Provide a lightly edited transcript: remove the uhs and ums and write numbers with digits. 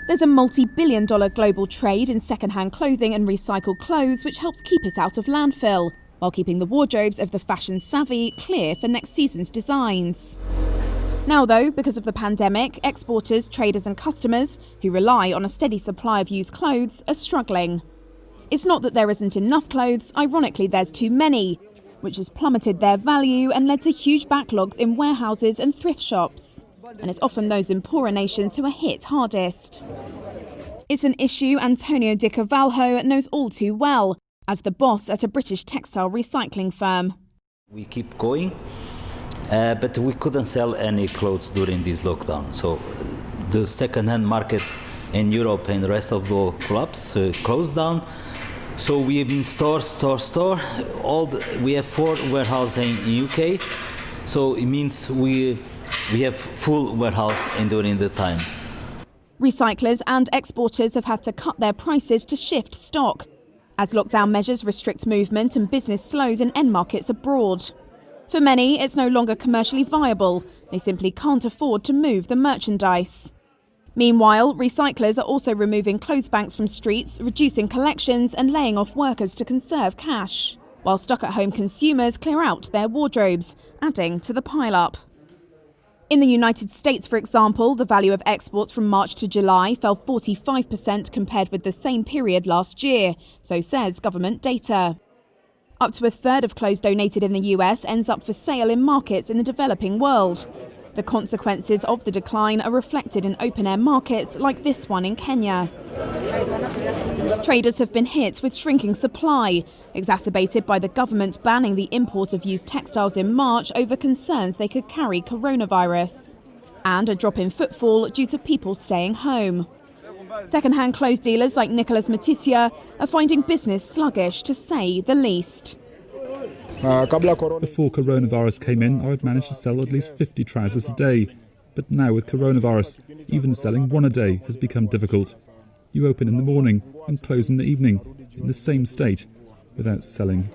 There's a multi-billion-dollar global trade in second-hand clothing and recycled clothes, which helps keep it out of landfill, while keeping the wardrobes of the fashion-savvy clear for next season's designs. Now though, because of the pandemic, exporters, traders and customers, who rely on a steady supply of used clothes, are struggling. It's not that there isn't enough clothes, ironically there's too many, which has plummeted their value and led to huge backlogs in warehouses and thrift shops. And it's often those in poorer nations who are hit hardest. It's an issue Antonio Di Cavalho knows all too well, as the boss at a British textile recycling firm. We keep going, but we couldn't sell any clothes during this lockdown. So the second-hand market in Europe and the rest of the clubs closed down. So we have been store. We have 4 warehouses in UK. So it means we have full warehouse during the time. Recyclers and exporters have had to cut their prices to shift stock, as lockdown measures restrict movement and business slows in end markets abroad. For many, it's no longer commercially viable. They simply can't afford to move the merchandise. Meanwhile, recyclers are also removing clothes banks from streets, reducing collections and laying off workers to conserve cash, while stuck-at-home consumers clear out their wardrobes, adding to the pile-up. In the United States, for example, the value of exports from March to July fell 45% compared with the same period last year, so says government data. Up to a third of clothes donated in the US ends up for sale in markets in the developing world. The consequences of the decline are reflected in open-air markets like this one in Kenya. Traders have been hit with shrinking supply, exacerbated by the government banning the import of used textiles in March over concerns they could carry coronavirus, and a drop in footfall due to people staying home. Second-hand clothes dealers like Nicholas Matisia are finding business sluggish, to say the least. Before coronavirus came in, I would manage to sell at least 50 trousers a day. But now with coronavirus, even selling 1 a day has become difficult. You open in the morning and close in the evening, in the same state, without selling